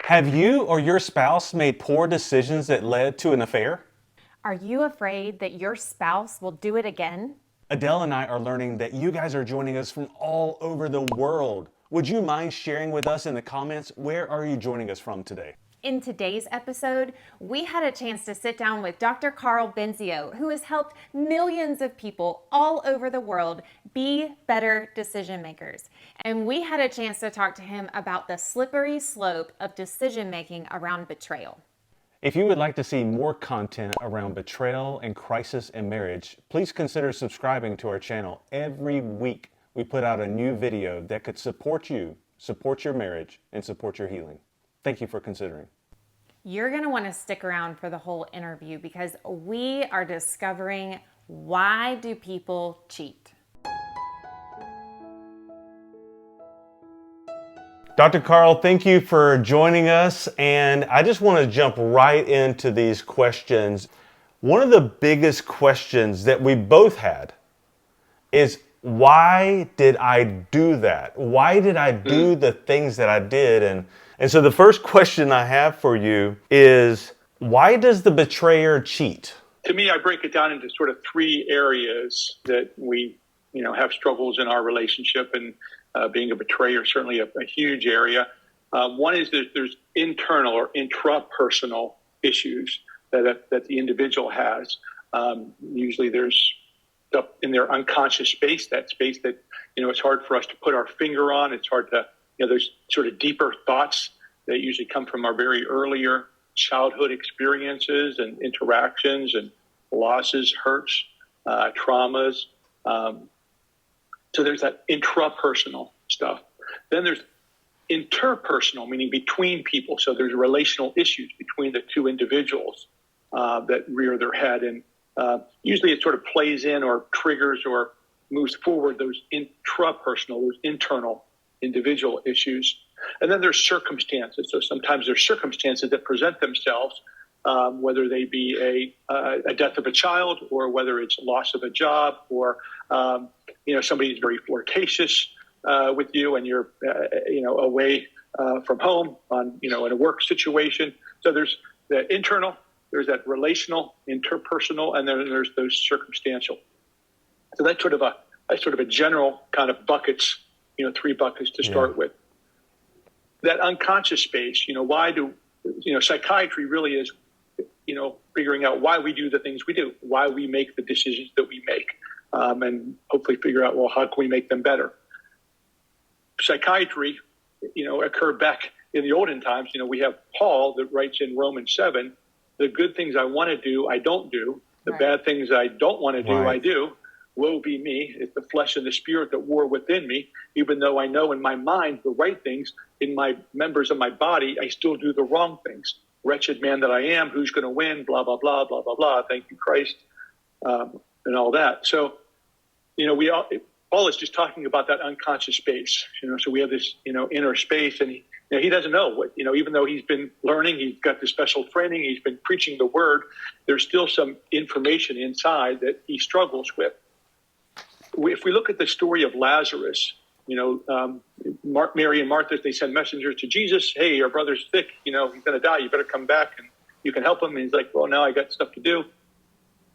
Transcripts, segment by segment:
Have you or your spouse made poor decisions that led to an affair? Are you afraid that your spouse will do it again? Adele and I are learning that you guys are joining us from all over the world. Would you mind sharing with us in the comments where are you joining us from today? In today's episode, we had a chance to sit down with Dr. Carl Benzio, who has helped millions of people all over the world be better decision makers. And we had a chance to talk to him about the slippery slope of decision making around betrayal. If you would like to see more content around betrayal and crisis in marriage, please consider subscribing to our channel. Every week we put out a new video that could support you, support your marriage, and support your healing. Thank you for considering. You're going to want to stick around for the whole interview because we are discovering why do people cheat. Dr. Carl, thank you for joining us. And I just want to jump right into these questions. One of the biggest questions that we both had is, why did I do that? Why did I do the things that I did? And so the first question I have for you is, why does the betrayer cheat? To me, I break it down into sort of three areas that we, have struggles in our relationship, and being a betrayer is certainly a huge area. One is that there's internal or intrapersonal issues that the individual has. Usually there's stuff in their unconscious space, that space that, it's hard for us to put our finger on. It's hard to, there's sort of deeper thoughts that usually come from our very earlier childhood experiences and interactions and losses, hurts, traumas. So there's that intrapersonal stuff. Then there's interpersonal, meaning between people. So there's relational issues between the two individuals that rear their head. And usually it sort of plays in or triggers or moves forward those intrapersonal, those internal individual issues. And then there's circumstances. So sometimes there's circumstances that present themselves, whether they be a death of a child, or whether it's loss of a job, or somebody's very flirtatious with you, and you're away from home on in a work situation. So there's the internal, there's that relational, interpersonal, and then there's those circumstantial. So that's sort of a general kind of buckets, three buckets to start with. That unconscious space, why do psychiatry really is figuring out why we do the things we do, why we make the decisions that we make, and hopefully figure out, well, how can we make them better? Psychiatry, occurred back in the olden times. We have Paul that writes in Romans 7, the good things I want to do, I don't do. The bad things I don't want to do, I do. Woe be me. It's the flesh and the spirit that war within me. Even though I know in my mind the right things, in my members of my body, I still do the wrong things. Wretched man that I am, who's going to win, blah, blah, blah, blah, blah, blah. Thank you, Christ, and all that. So, Paul is just talking about that unconscious space. So we have this, inner space, and he doesn't know what, even though he's been learning, he's got the special training, he's been preaching the word, there's still some information inside that he struggles with. If we look at the story of Lazarus, Mary and Martha, they send messengers to Jesus. Hey, your brother's sick. He's going to die. You better come back and you can help him. And he's like, well, now I got stuff to do.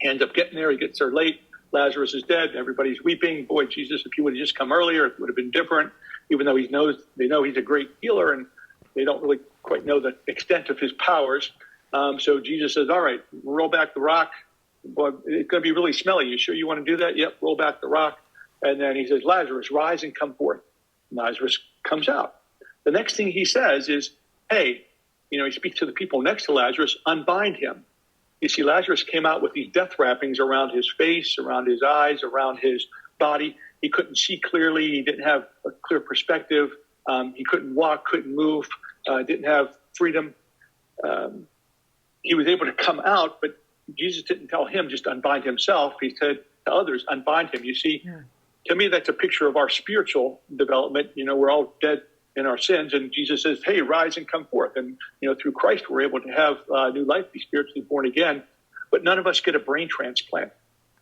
He ends up getting there. He gets there late. Lazarus is dead. Everybody's weeping. Boy, Jesus, if you would have just come earlier, it would have been different. Even though they know he's a great healer, and they don't really quite know the extent of his powers. So Jesus says, all right, roll back the rock. Boy, it's going to be really smelly. You sure you want to do that? Yep, roll back the rock. And then he says, Lazarus, rise and come forth. Lazarus comes out. The next thing he says is, hey, he speaks to the people next to Lazarus, unbind him. You see, Lazarus came out with these death wrappings around his face, around his eyes, around his body. He couldn't see clearly. He didn't have a clear perspective. He couldn't walk, couldn't move, didn't have freedom. He was able to come out, but Jesus didn't tell him just unbind himself. He said to others, unbind him. You see, to me, that's a picture of our spiritual development. We're all dead in our sins, and Jesus says, hey, rise and come forth. And, through Christ, we're able to have new life, be spiritually born again. But none of us get a brain transplant.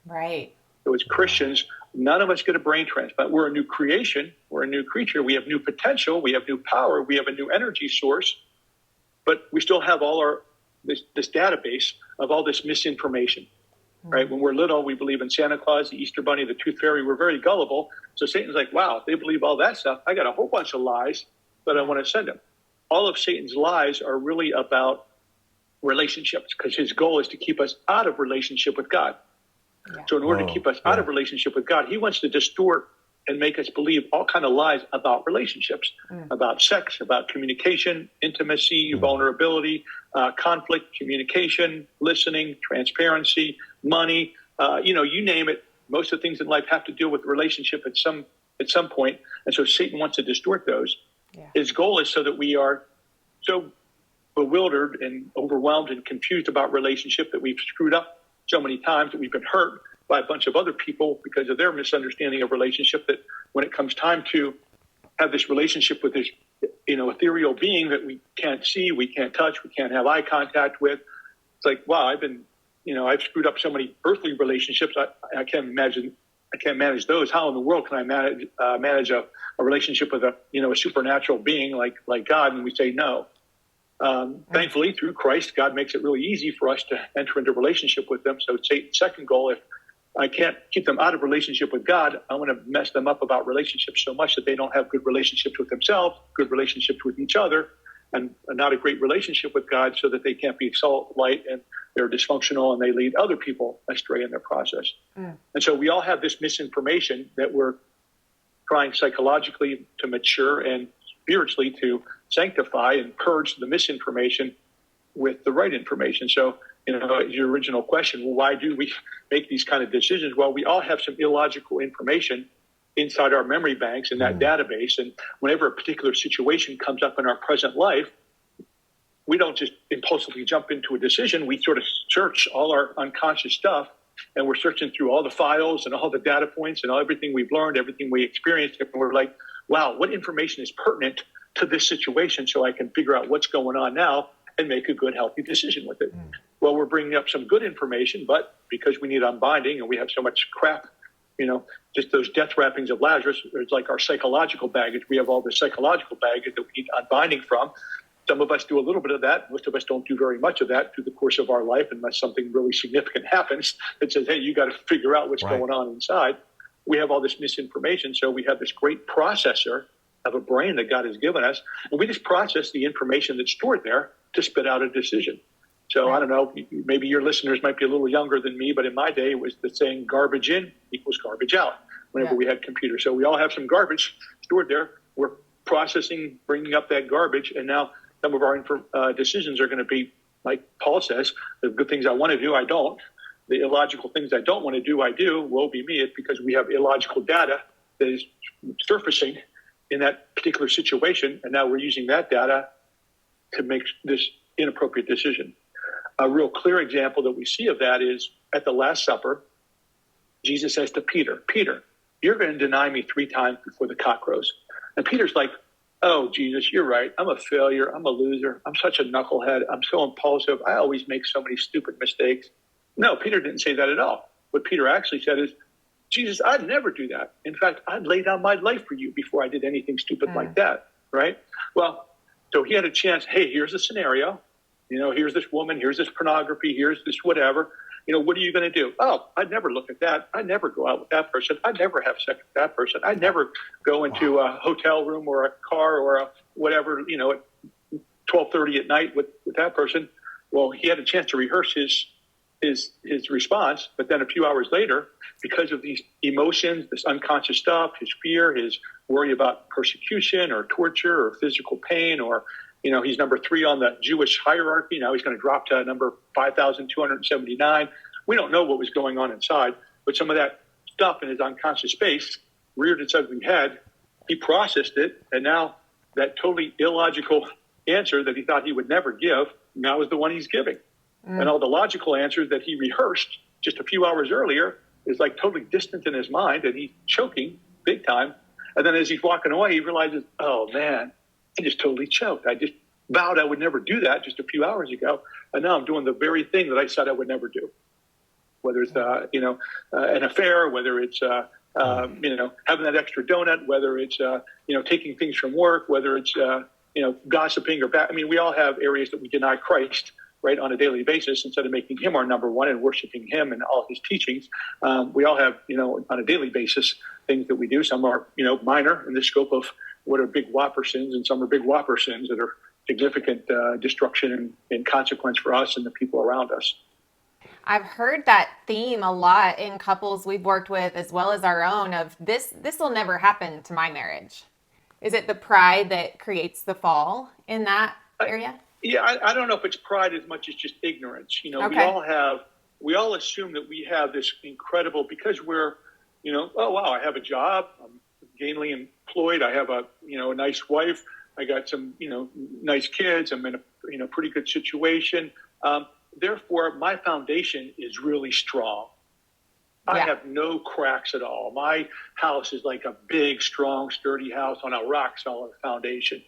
Right. So as Christians, none of us get a brain transplant. We're a new creation. We're a new creature. We have new potential. We have new power. We have a new energy source. but we still have all this database of all this misinformation. Right? When we're little, we believe in Santa Claus, the Easter Bunny, the Tooth Fairy. We're very gullible. So Satan's like, wow, they believe all that stuff. I got a whole bunch of lies that I want to send them. All of Satan's lies are really about relationships, because his goal is to keep us out of relationship with God. Yeah. So in order to keep us out of relationship with God, he wants to distort and make us believe all kind of lies about relationships, about sex, about communication, intimacy, vulnerability, conflict, communication, listening, transparency, money, you name it. Most of the things in life have to deal with relationship at some point. And so Satan wants to distort those. Yeah. His goal is so that we are so bewildered and overwhelmed and confused about relationship that we've screwed up so many times, that we've been hurt by a bunch of other people because of their misunderstanding of relationship, that when it comes time to have this relationship with this, ethereal being that we can't see, we can't touch, we can't have eye contact with, it's like, wow, I've screwed up so many earthly relationships. I can't manage those. How in the world can I manage a relationship with a supernatural being like God? And we say no. Thankfully, through Christ, God makes it really easy for us to enter into relationship with them. So Satan's second goal, if I can't keep them out of relationship with God, I want to mess them up about relationships so much that they don't have good relationships with themselves, good relationships with each other, and not a great relationship with God, so that they can't be salt, light, and they're dysfunctional and they lead other people astray in their process. And so we all have this misinformation that we're trying psychologically to mature and spiritually to sanctify and purge the misinformation with the right information. So, your original question, well, why do we make these kind of decisions? Well, we all have some illogical information inside our memory banks in that database. And whenever a particular situation comes up in our present life, we don't just impulsively jump into a decision. We sort of search all our unconscious stuff, and we're searching through all the files and all the data points and everything we've learned, everything we experienced. And we're like, wow, what information is pertinent to this situation so I can figure out what's going on now and make a good, healthy decision with it. Well, we're bringing up some good information, but because we need unbinding and we have so much crap, just those death wrappings of Lazarus, it's like our psychological baggage. We have all the psychological baggage that we need unbinding from. Some of us do a little bit of that. Most of us don't do very much of that through the course of our life, unless something really significant happens that says, hey, you got to figure out what's going on inside. We have all this misinformation. So we have this great processor of a brain that God has given us, and we just process the information that's stored there to spit out a decision. So I don't know, maybe your listeners might be a little younger than me, but in my day, it was the saying garbage in equals garbage out whenever we had computers. So we all have some garbage stored there. We're processing, bringing up that garbage, and now some of our decisions are going to be, like Paul says, the good things I want to do, I don't. The illogical things I don't want to do, I do. Woe be me. It's because we have illogical data that is surfacing in that particular situation, and now we're using that data to make this inappropriate decision. A real clear example that we see of that is at the Last Supper. Jesus says to Peter, Peter, you're going to deny me 3 times before the cock crows. And Peter's like, oh, Jesus, you're right. I'm a failure. I'm a loser. I'm such a knucklehead. I'm so impulsive. I always make so many stupid mistakes. No, Peter didn't say that at all. What Peter actually said is, Jesus, I'd never do that. In fact, I'd lay down my life for you before I did anything stupid like that, right? Well, so he had a chance. Hey, here's a scenario. Here's this woman. Here's this pornography. Here's this whatever. What are you going to do? Oh, I'd never look at that. I'd never go out with that person. I'd never have sex with that person. I'd never go into a hotel room or a car or a whatever, at 12:30 at night with that person. Well, he had a chance to rehearse his response, but then a few hours later, because of these emotions, this unconscious stuff, his fear, his worry about persecution or torture or physical pain, or he's number 3 on the Jewish hierarchy. Now he's going to drop to number 5,279. We don't know what was going on inside, but some of that stuff in his unconscious space reared its ugly head. He processed it, and now that totally illogical answer that he thought he would never give now is the one he's giving. And all the logical answers that he rehearsed just a few hours earlier is like totally distant in his mind, and he's choking big time. And then as he's walking away, he realizes, oh, man, I just totally choked. I just vowed I would never do that just a few hours ago, and now I'm doing the very thing that I said I would never do. Whether it's, an affair, whether it's, having that extra donut, whether it's, taking things from work, whether it's, gossiping or bad. I mean, we all have areas that we deny Christ, right, on a daily basis instead of making him our number one and worshiping him and all his teachings. We all have, on a daily basis, things that we do. Some are, minor in the scope of what are big whopper sins, and some are big whopper sins that are significant destruction and consequence for us and the people around us. I've heard that theme a lot in couples we've worked with, as well as our own, of this will never happen to my marriage. Is it the pride that creates the fall in that area? I don't know if it's pride as much as just ignorance. Okay. We all assume that we have this incredible, because we're, oh, wow, I have a job, I'm gainfully employed, I have a nice wife, I got some, nice kids, I'm in a pretty good situation. Therefore, my foundation is really strong. I have no cracks at all. My house is like a big, strong, sturdy house on a rock-solid foundation.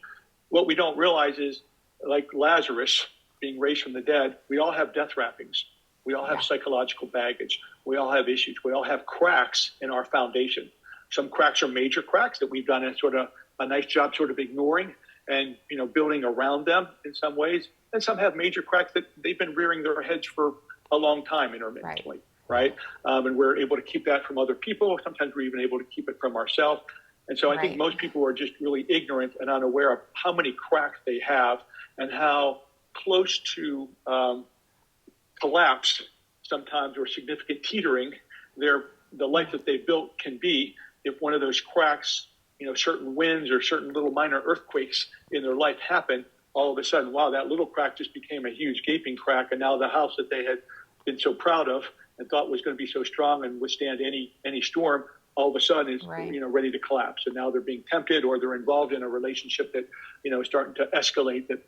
What we don't realize is, like Lazarus being raised from the dead, we all have death wrappings. We all have psychological baggage. We all have issues. We all have cracks in our foundation. Some cracks are major cracks that we've done a nice job sort of ignoring and building around them in some ways. And some have major cracks that they've been rearing their heads for a long time intermittently, right? And we're able to keep that from other people. Sometimes we're even able to keep it from ourselves. And so I think most people are just really ignorant and unaware of how many cracks they have and how close to collapse sometimes, or significant teetering the life that they built can be if one of those cracks, certain winds or certain little minor earthquakes in their life happen. All of a sudden, wow, that little crack just became a huge gaping crack, and now the house that they had been so proud of and thought was going to be so strong and withstand any storm, all of a sudden is ready to collapse. And now they're being tempted, or they're involved in a relationship that is starting to escalate. That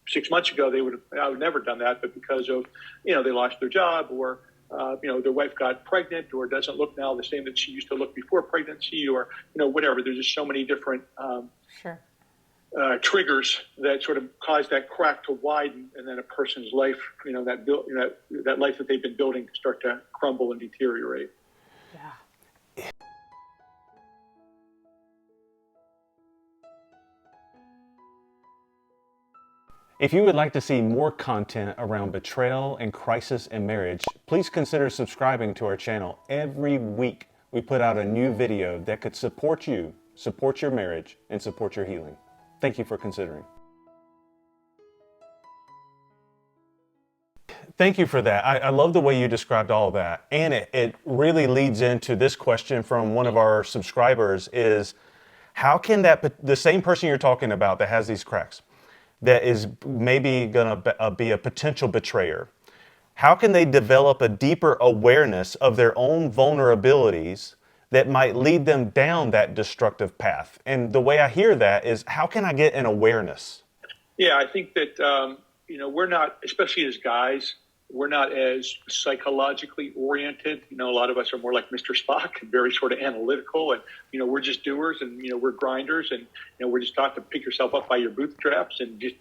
6 months ago I would never done that, but because of they lost their job, or their wife got pregnant, or doesn't look now the same that she used to look before pregnancy, or whatever. There's just so many different triggers that sort of cause that crack to widen, and then a person's life, that life that they've been building, to start to crumble and deteriorate. Yeah. If you would like to see more content around betrayal and crisis in marriage, please consider subscribing to our channel. Every week we put out a new video that could support you, support your marriage, and support your healing. Thank you for considering. Thank you for that. I love the way you described all of that. And it really leads into this question from one of our subscribers is, how can the same person you're talking about that has these cracks, that is maybe going to be a potential betrayer, how can they develop a deeper awareness of their own vulnerabilities that might lead them down that destructive path? And the way I hear that is, how can I get an awareness? Yeah, I think that, we're not, especially as guys, we're not as psychologically oriented. A lot of us are more like Mr. Spock, very sort of analytical, and, we're just doers, and, we're grinders, and, we're just taught to pick yourself up by your bootstraps and just,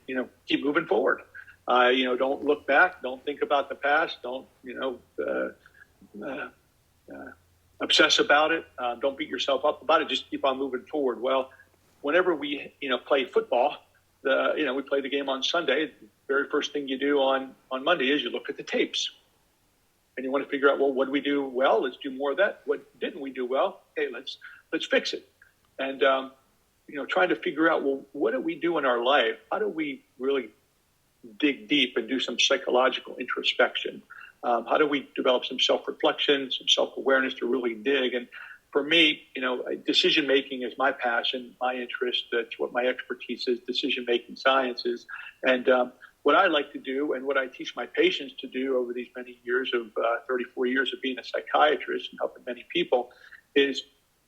keep moving forward. Don't look back. Don't think about the past. Don't, obsess about it. Don't beat yourself up about it. Just keep on moving forward. Well, whenever we, play football, we play the game on Sunday. The very first thing you do on Monday is you look at the tapes, and you want to figure out, well, what did we do well? Let's do more of that. What didn't we do well? Hey, let's fix it. And trying to figure out, well, what do we do in our life? How do we really dig deep and do some psychological introspection? How do we develop some self-reflection, some self-awareness to really dig? And for me, decision-making is my passion, my interest. That's what my expertise is, decision-making sciences. And what I like to do, and what I teach my patients to do over these many years of 34 years of being a psychiatrist and helping many people, is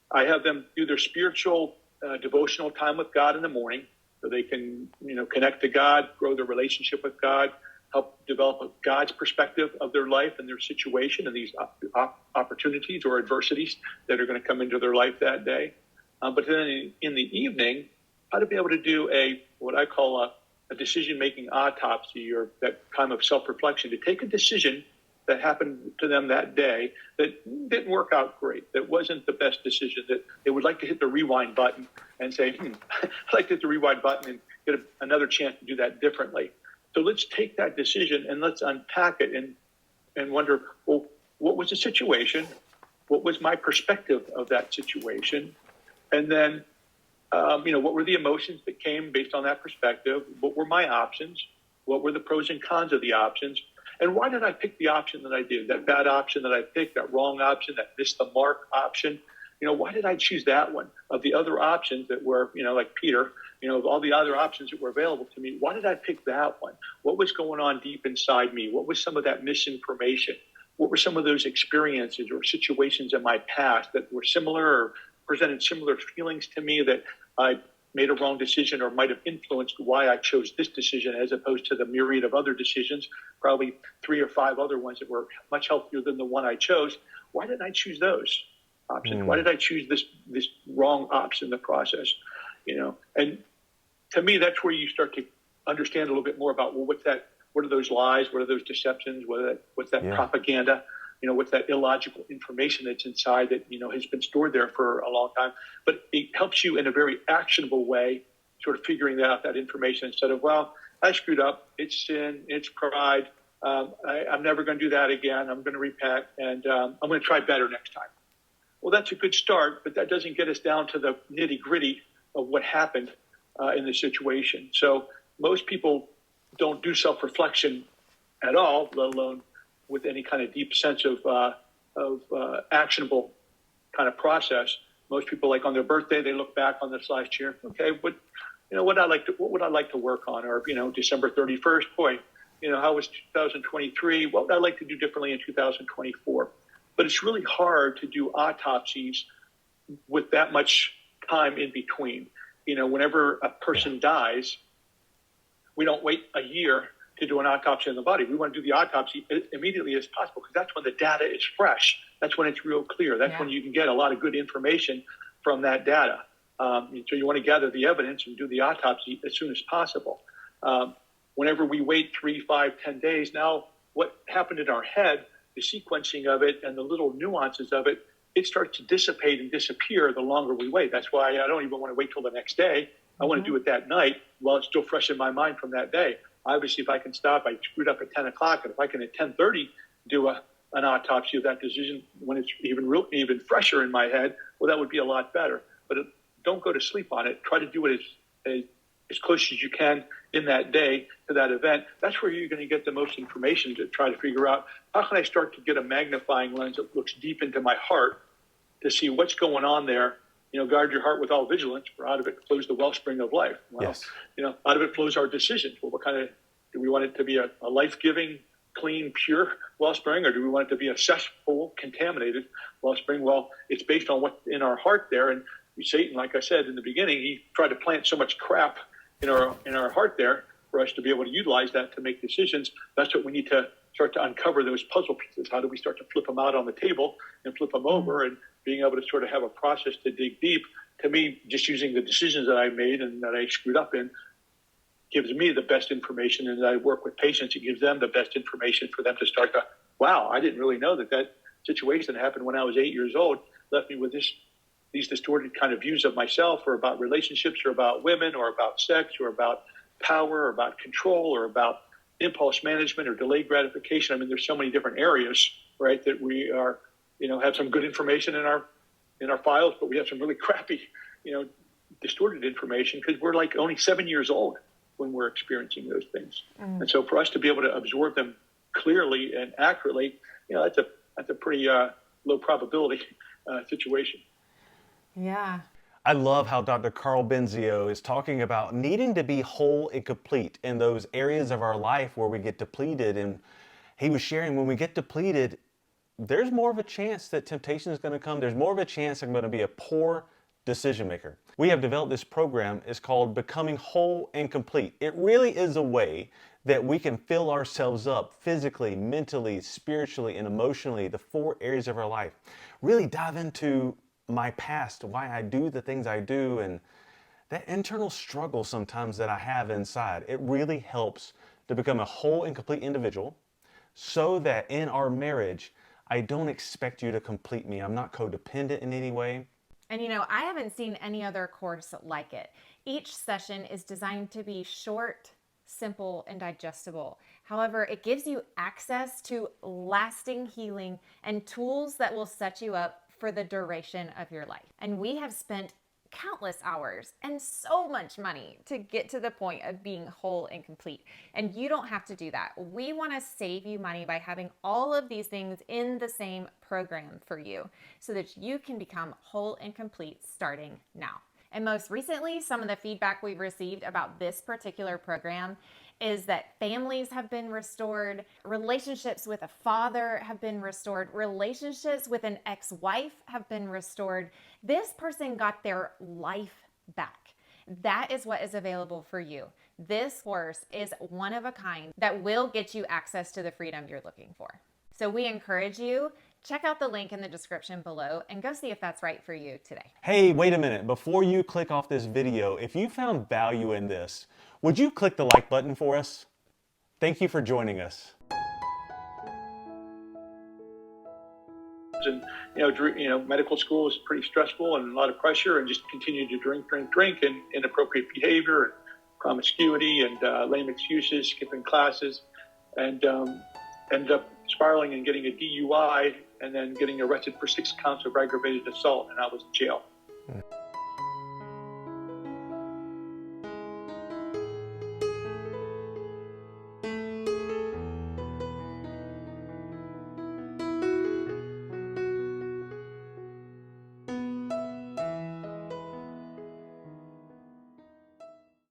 I have them do their spiritual devotional time with God in the morning, so they can, connect to God, grow their relationship with God, help develop God's perspective of their life and their situation and these opportunities or adversities that are going to come into their life that day. But then in the evening, how to be able to do what I call a decision-making autopsy, or that time of self-reflection, to take a decision that happened to them that day that didn't work out great, that wasn't the best decision, that they would like to hit the rewind button and say, I'd like to hit the rewind button get another chance to do that differently. So let's take that decision and let's unpack it and wonder, well, what was the situation? What was my perspective of that situation? And then, what were the emotions that came based on that perspective? What were my options? What were the pros and cons of the options? And why did I pick the option that I did? That bad option that I picked, that wrong option, that missed the mark option? Why did I choose that one? Of the other options that were, like Peter, of all the other options that were available to me, why did I pick that one? What was going on deep inside me? What was some of that misinformation? What were some of those experiences or situations in my past that were similar or presented similar feelings to me that I made a wrong decision or might have influenced why I chose this decision as opposed to the myriad of other decisions, probably 3 or 5 other ones that were much healthier than the one I chose? Why didn't I choose those options? Why did I choose this wrong option in the process? And to me, that's where you start to understand a little bit more about, well, what are those lies? What are those deceptions? What's that propaganda? What's that illogical information that's inside that, has been stored there for a long time. But it helps you in a very actionable way, sort of figuring out that information instead of, well, I screwed up. It's sin. It's pride. I'm never going to do that again. I'm going to repent, and I'm going to try better next time. Well, that's a good start, but that doesn't get us down to the nitty gritty of what happened in the situation. So most people don't do self-reflection at all, let alone with any kind of deep sense of actionable kind of process. Most people, like on their birthday, they look back on this last year. Okay, what would I like to work on? Or December 31st, boy, how was 2023? What would I like to do differently in 2024? But it's really hard to do autopsies with that much time in between. Whenever a person dies, we don't wait a year to do an autopsy on the body. We want to do the autopsy immediately as possible because that's when the data is fresh. That's when it's real clear. That's when you can get a lot of good information from that data. So you want to gather the evidence and do the autopsy as soon as possible. Whenever we wait 3, 5, 10 days, now what happened in our head, the sequencing of it and the little nuances of it, it starts to dissipate and disappear the longer we wait. That's why I don't even want to wait till the next day. I want to do it that night while it's still fresh in my mind from that day. Obviously, if I can stop, I screwed up at 10 o'clock, and if I can at 10:30 do an autopsy of that decision when it's even fresher in my head, well, that would be a lot better. But don't go to sleep on it. Try to do it as close as you can in that day to that event. That's where you're going to get the most information to try to figure out, how can I start to get a magnifying lens that looks deep into my heart to see what's going on there. Guard your heart with all vigilance, for out of it flows the wellspring of life. Well, yes. Out of it flows our decisions. Well, what kind of, do we want it to be a life-giving, clean, pure wellspring, or do we want it to be a cesspool, contaminated wellspring? Well, it's based on what's in our heart there. And Satan, like I said in the beginning, he tried to plant so much crap in our heart there for us to be able to utilize that to make decisions. That's what we need to start to uncover, those puzzle pieces. How do we start to flip them out on the table and flip them over, and being able to sort of have a process to dig deep? To me, just using the decisions that I made and that I screwed up in gives me the best information. And as I work with patients, it gives them the best information for them to start to, wow, I didn't really know that situation happened when I was 8 years old, left me with these distorted kind of views of myself, or about relationships, or about women, or about sex, or about power, or about control, or about impulse management, or delayed gratification. I mean, there's so many different areas, right, that we are, have some good information in our files, but we have some really crappy, distorted information because we're like only 7 years old when we're experiencing those things. And so for us to be able to absorb them clearly and accurately, that's a pretty low probability situation. Yeah. I love how Dr. Carl Benzio is talking about needing to be whole and complete in those areas of our life where we get depleted. And he was sharing, when we get depleted, there's more of a chance that temptation is going to come. There's more of a chance I'm going to be a poor decision maker. We have developed this program. It's called Becoming Whole and Complete. It really is a way that we can fill ourselves up physically, mentally, spiritually, and emotionally, the 4 areas of our life. Really dive into my past, why I do the things I do, and that internal struggle sometimes that I have inside. It really helps to become a whole and complete individual so that in our marriage, I don't expect you to complete me. I'm not codependent in any way. And I haven't seen any other course like it. Each session is designed to be short, simple, and digestible. However, it gives you access to lasting healing and tools that will set you up for the duration of your life. And we have spent countless hours and so much money to get to the point of being whole and complete. And you don't have to do that. We want to save you money by having all of these things in the same program for you so that you can become whole and complete starting now. And most recently, some of the feedback we've received about this particular program is that families have been restored, relationships with a father have been restored, relationships with an ex-wife have been restored. This person got their life back. That is what is available for you. This course is one of a kind that will get you access to the freedom you're looking for. So we encourage you, check out the link in the description below and go see if that's right for you today. Hey, wait a minute. Before you click off this video, if you found value in this, would you click the like button for us? Thank you for joining us. And medical school was pretty stressful and a lot of pressure, and just continued to drink, and inappropriate behavior and promiscuity and lame excuses, skipping classes, and ended up spiraling and getting a DUI, and then getting arrested for 6 counts of aggravated assault, and I was in jail.